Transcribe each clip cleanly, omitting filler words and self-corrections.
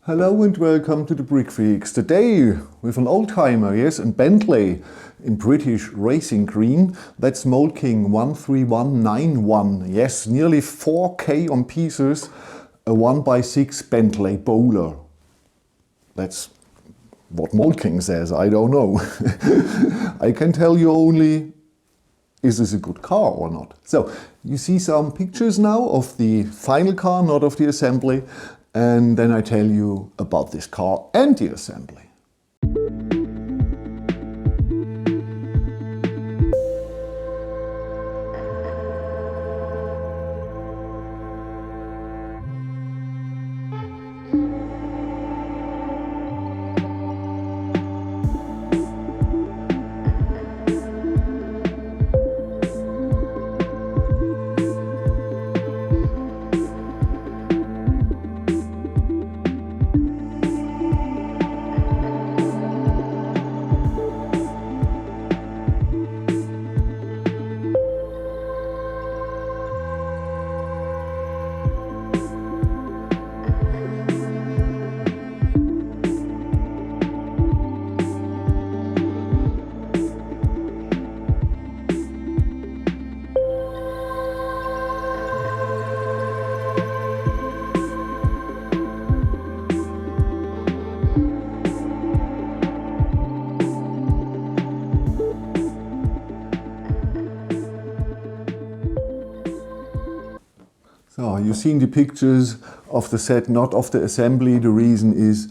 Hello and welcome to the Brickfreaks. Today with an old-timer, yes, a Bentley in British racing green. That's Mould King 13191. Yes, nearly 4K on pieces, a 1x6 Bentley bowler. That's what Mould King says, I don't know. I can tell you only, is this a good car or not? So, you see some pictures now of the final car, not of the assembly. And then I tell you about this car and the assembly. So you've seen the pictures of the set, not of the assembly. The reason is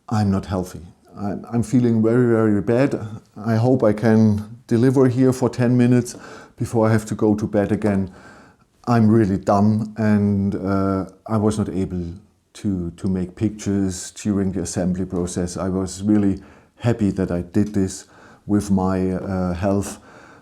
I'm not healthy. I'm feeling very, very bad. I hope I can deliver here for 10 minutes before I have to go to bed again. I'm really done, and I was not able to make pictures during the assembly process. I was really happy that I did this with my health.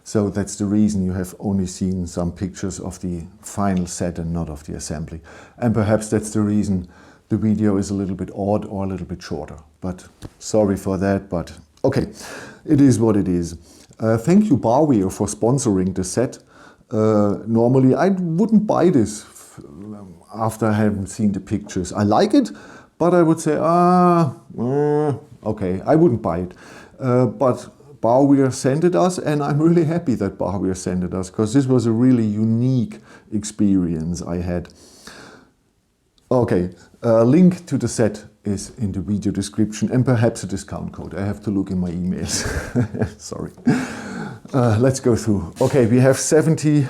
So that's the reason you have only seen some pictures of the final set and not of the assembly. And perhaps that's the reason the video is a little bit odd or a little bit shorter. But sorry for that, but okay, it is what it is. Thank you Lei-er for sponsoring the set. Normally I wouldn't buy this after I haven't seen the pictures. I like it, but I would say, okay, I wouldn't buy it. But Lei-er sent it us, and I'm really happy that Lei-er sent it us, because this was a really unique experience I had. Okay, link to the set is in the video description, and perhaps a discount code. I have to look in my emails. Sorry. Let's go through. Okay, we have 70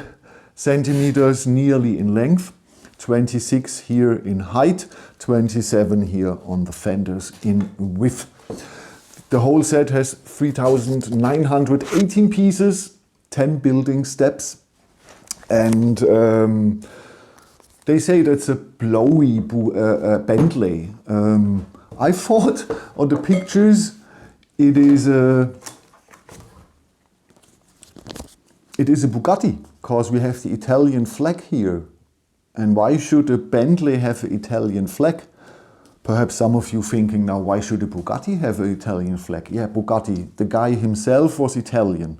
centimeters nearly in length, 26 here in height, 27 here on the fenders in width. The whole set has 3,918 pieces, 10 building steps, and they say that's a blowy Bentley. I thought on the pictures it is a Bugatti, because we have the Italian flag here. And why should a Bentley have an Italian flag? Perhaps some of you thinking now, why should a Bugatti have an Italian flag? Yeah, Bugatti, the guy himself was Italian.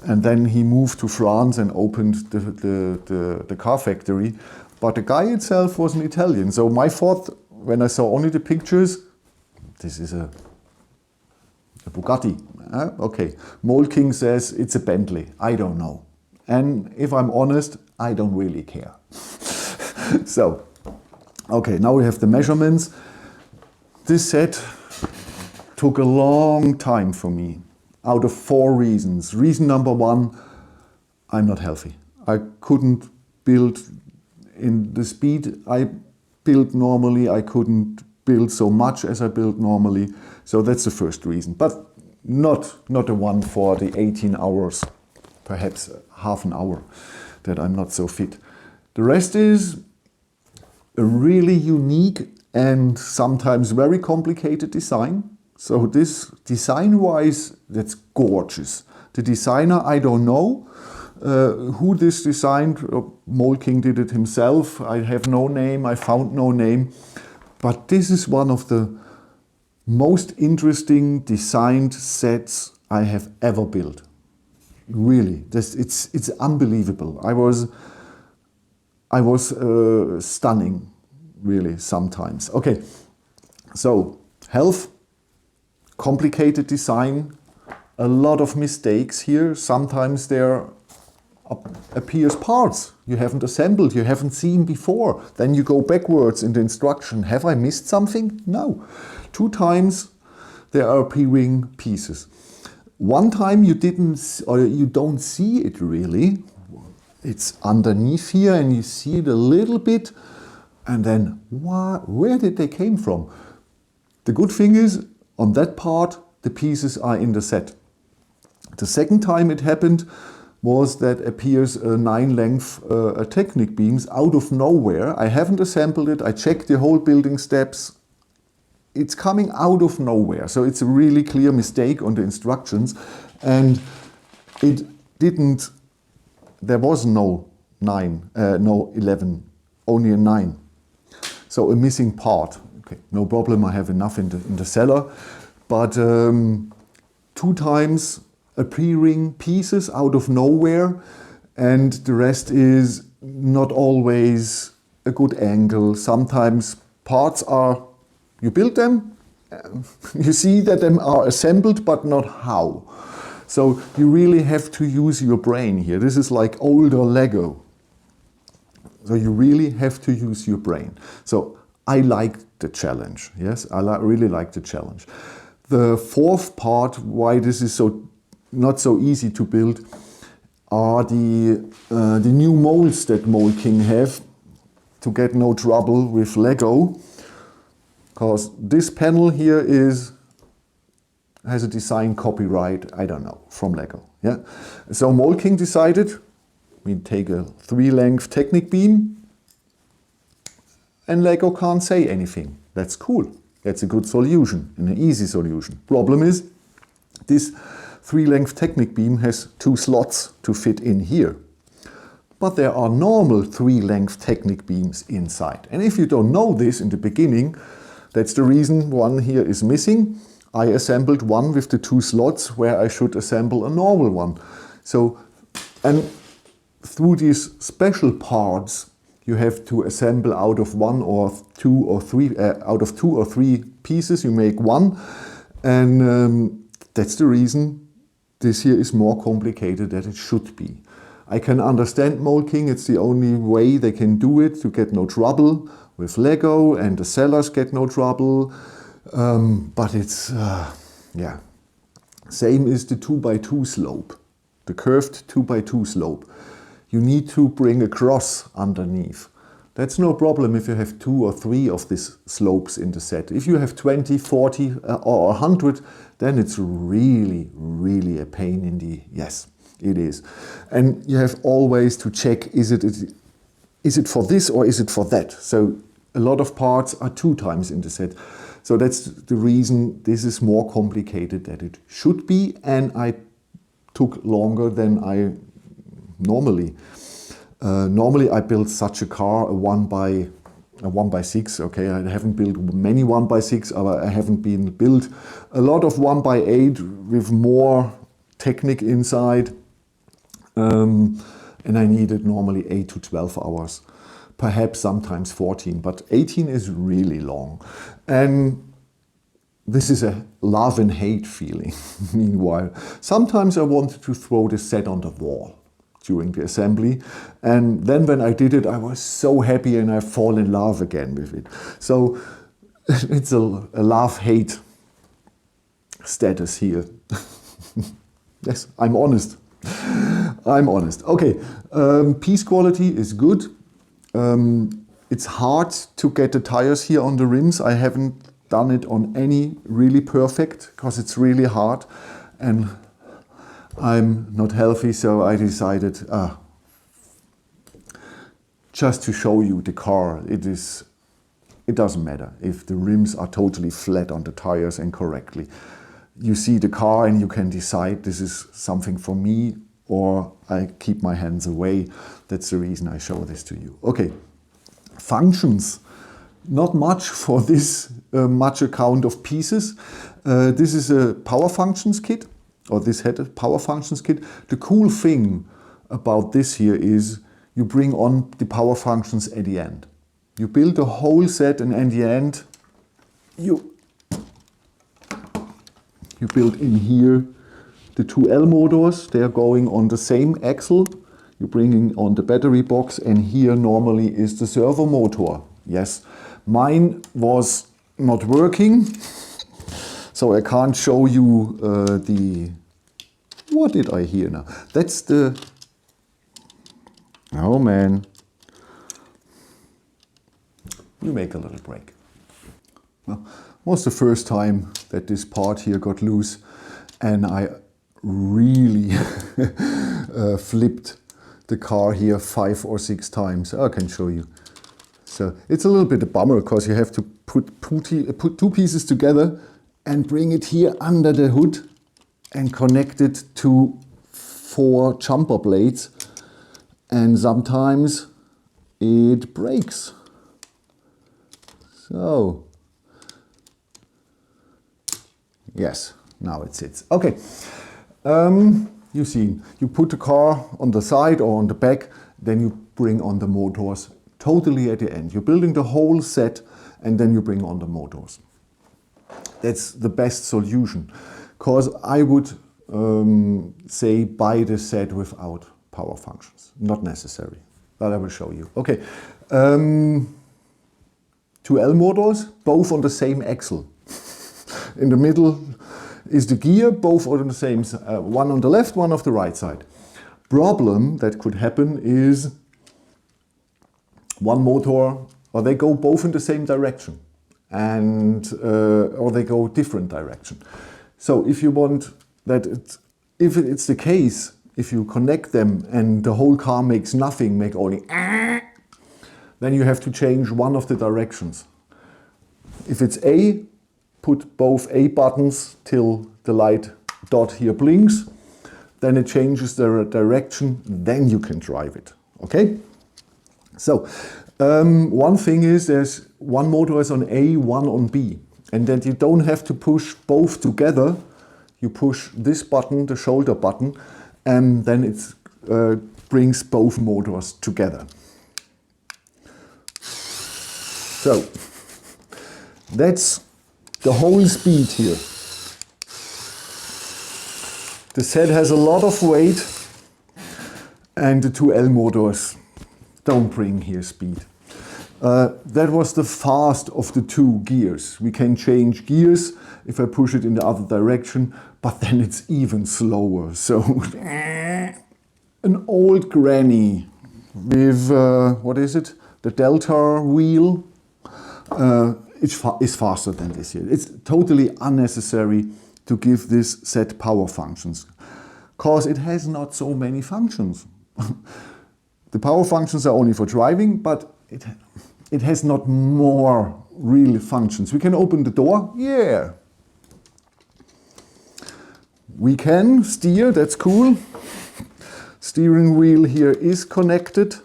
And then he moved to France and opened the car factory. But the guy itself was an Italian. So my thought, when I saw only the pictures, this is a Bugatti. Okay, Mould King says it's a Bentley. I don't know. And if I'm honest, I don't really care. So. Okay, now we have the measurements. This set took a long time for me, out of 4 reasons. Reason number 1, I'm not healthy. I couldn't build in the speed I built normally. I couldn't build so much as I built normally. So that's the first reason, but not the one for the 18 hours, perhaps half an hour, that I'm not so fit. The rest is a really unique and sometimes very complicated design. So this design-wise, that's gorgeous. The designer, I don't know who this designed. Mould King did it himself. I have no name, I found no name. But this is one of the most interesting designed sets I have ever built. Really, it's unbelievable. I was stunning, really, sometimes. Okay, So, health, complicated design, a lot of mistakes here. Sometimes there appears parts you haven't assembled, you haven't seen before. Then you go backwards in the instruction. Have I missed something? No. 2 times there are appearing pieces. 1 time you didn't, or you don't see it really. It's underneath here and you see it a little bit, and then where did they came from? The good thing is, on that part, the pieces are in the set. The second time it happened was that appears 9 length Technic beams out of nowhere. I haven't assembled it, I checked the whole building steps. It's coming out of nowhere. So it's a really clear mistake on the instructions, and it didn't, there was no 11, only a 9. So a missing part. Okay, no problem, I have enough in the cellar. But 2 times appearing pieces out of nowhere, and the rest is not always a good angle. Sometimes parts are, you build them, you see that them are assembled, but not how. So you really have to use your brain here. This is like older Lego. So you really have to use your brain. So I like the challenge. Yes, I really like the challenge. The fourth part, why this is so not so easy to build, are the new molds that Mould King have to get no trouble with Lego. Because this panel here has a design copyright, I don't know, from Lego. Yeah. So Mould King decided, we take a 3 length Technic beam, and Lego can't say anything. That's cool. That's a good solution, and an easy solution. Problem is, this 3 length Technic beam has 2 slots to fit in here. But there are normal 3 length Technic beams inside. And if you don't know this in the beginning, that's the reason one here is missing. I assembled one with the 2 slots where I should assemble a normal one. So, and through these special parts, you have to assemble out of 1 or 2 or 3, out of 2 or 3 pieces, you make one. And that's the reason this here is more complicated than it should be. I can understand Mould King, it's the only way they can do it to get no trouble with Lego, and the sellers get no trouble. But it's, yeah. Same is the 2x2 slope, the curved 2x2 slope. You need to bring a cross underneath. That's no problem if you have 2 or 3 of these slopes in the set. If you have 20, 40 or 100, then it's really, really a pain in the, yes, it is. And you have always to check, is it for this or is it for that? So a lot of parts are 2 times in the set. So that's the reason this is more complicated than it should be, and I took longer than I normally. Normally I build such a car, a 1x6, okay, I haven't built many 1x6, I haven't been built a lot of 1x8 with more Technic inside, and I needed normally 8 to 12 hours, perhaps sometimes 14, but 18 is really long. And this is a love and hate feeling, meanwhile. Sometimes I wanted to throw the set on the wall during the assembly, and then when I did it, I was so happy and I fall in love again with it. So it's a love-hate status here. Yes, I'm honest. I'm honest. Okay, piece quality is good. It's hard to get the tires here on the rims. I haven't done it on any really perfect because it's really hard, and I'm not healthy, so I decided just to show you the car. It doesn't matter if the rims are totally flat on the tires and correctly. You see the car and you can decide this is something for me, or I keep my hands away. That's the reason I show this to you. Okay, functions. Not much for this much account of pieces. This is a power functions kit, or this had a power functions kit. The cool thing about this here is you bring on the power functions at the end. You build the whole set, and at the end you build in here the two L motors. They are going on the same axle. You're bringing on the battery box, and here normally is the servo motor. Yes, mine was not working, so I can't show you the... What did I hear now? That's the... Oh man. You make a little break. Well, was the first time that this part here got loose, and I really flipped the car here 5 or 6 times. I can show you. So it's a little bit a bummer because you have to put 2 pieces together and bring it here under the hood and connect it to 4 jumper blades, and sometimes it breaks. So yes, now it sits. Okay. You see, you put the car on the side or on the back, then you bring on the motors totally at the end. You're building the whole set and then you bring on the motors. That's the best solution, because I would say buy the set without power functions. Not necessary, but I will show you. Okay, 2 L motors, both on the same axle. In the middle is the gear, both on the same, one on the left, one on the right side. Problem that could happen is one motor, or they go both in the same direction, and or they go different direction. So if you want that, if it's the case, if you connect them and the whole car makes nothing, make only, then you have to change one of the directions. If it's A, put both A buttons till the light dot here blinks, then it changes the direction, then you can drive it, okay? So, one thing is there's one motor is on A, one on B, and then you don't have to push both together. You push this button, the shoulder button, and then it brings both motors together. So, that's the whole speed here. The set has a lot of weight, and the 2 L motors don't bring here speed. That was the fast of the 2 gears. We can change gears if I push it in the other direction, but then it's even slower. So an old granny with, what is it? The Delta wheel is faster than this here. It's totally unnecessary to give this set power functions, because it has not so many functions. The power functions are only for driving, but it has not more real functions. We can open the door, yeah. We can steer, that's cool. Steering wheel here is connected.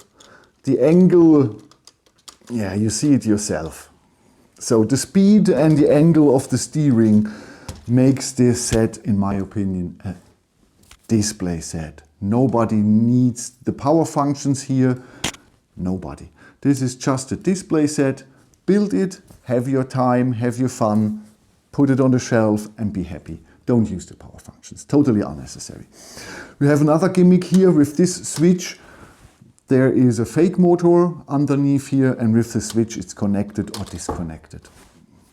The angle, yeah, you see it yourself. So the speed and the angle of the steering makes this set, in my opinion, a display set. Nobody needs the power functions here. Nobody. This is just a display set. Build it, have your time, have your fun, put it on the shelf and be happy. Don't use the power functions. Totally unnecessary. We have another gimmick here with this switch. There is a fake motor underneath here, and with the switch it's connected or disconnected.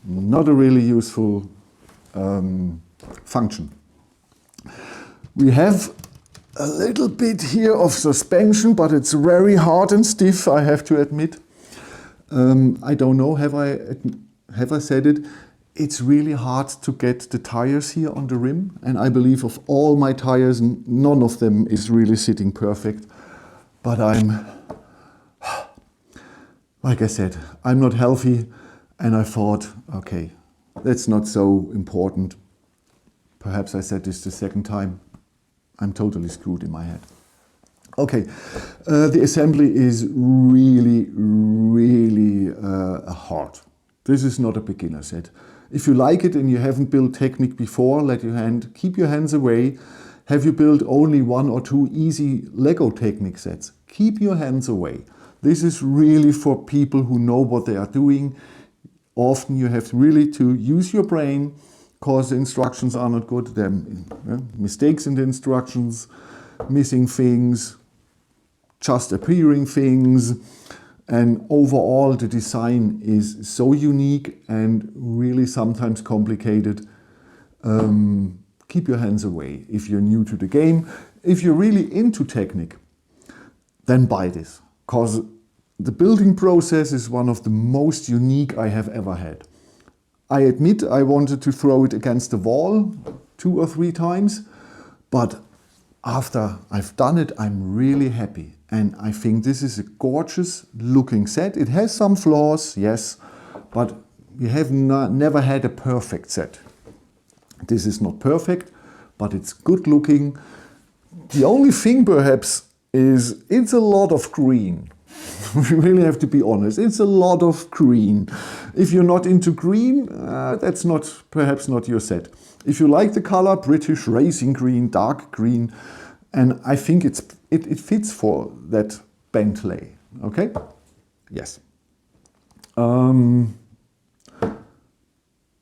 Not a really useful function. We have a little bit here of suspension, but it's very hard and stiff, I have to admit. I don't know, have I said it? It's really hard to get the tires here on the rim, and I believe of all my tires, none of them is really sitting perfect. But like I said, I'm not healthy, and I thought, okay, that's not so important. Perhaps I said this the second time. I'm totally screwed in my head. Okay, the assembly is really, really hard. This is not a beginner set. If you like it and you haven't built Technic before, keep your hands away. Have you built only 1 or 2 easy Lego Technic sets? Keep your hands away. This is really for people who know what they are doing. often you have really to use your brain because the instructions are not good. There are mistakes in the instructions, missing things, just appearing things, and overall the design is so unique and really sometimes complicated. Keep your hands away if you're new to the game. If you're really into technique, then buy this, because the building process is one of the most unique I have ever had. I admit I wanted to throw it against the wall 2 or 3 times, but after I've done it, I'm really happy. And I think this is a gorgeous looking set. It has some flaws, yes, but we have never had a perfect set. This is not perfect, but it's good looking. The only thing perhaps is it's a lot of green. We really have to be honest. It's a lot of green. If you're not into green, that's perhaps not your set. If you like the color, British racing green, dark green, and I think it fits for that Bentley. Okay? Yes. I'm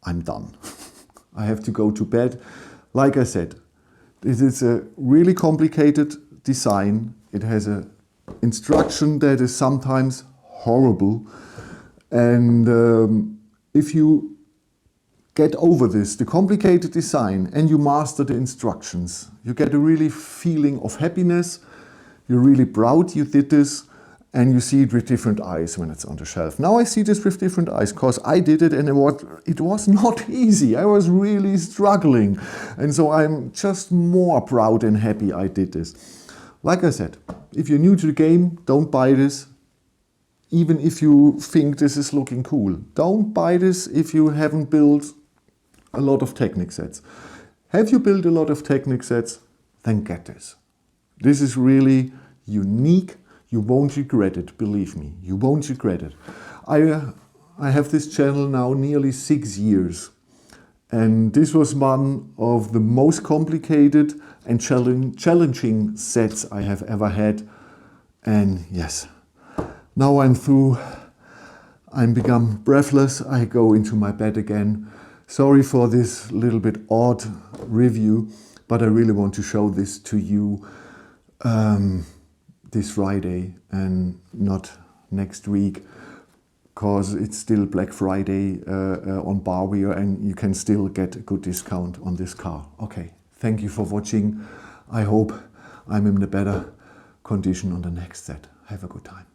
done. I have to go to bed. Like I said, this is a really complicated design. It has an instruction that is sometimes horrible. And if you get over this, the complicated design, and you master the instructions, you get a really feeling of happiness. You're really proud you did this, and you see it with different eyes when it's on the shelf. Now I see this with different eyes because I did it and it was not easy. I was really struggling. And so I'm just more proud and happy I did this. Like I said, if you're new to the game, don't buy this. Even if you think this is looking cool. Don't buy this if you haven't built a lot of Technic sets. Have you built a lot of Technic sets? Then get this. This is really unique. You won't regret it, believe me. You won't regret it. I have this channel now nearly 6 years. And this was one of the most complicated and challenging sets I have ever had. And yes, now I'm through. I'm become breathless. I go into my bed again. Sorry for this little bit odd review, but I really want to show this to you this Friday and not next week, because it's still Black Friday on Barbie and you can still get a good discount on this car. Okay, thank you for watching. I hope I'm in a better condition on the next set. Have a good time.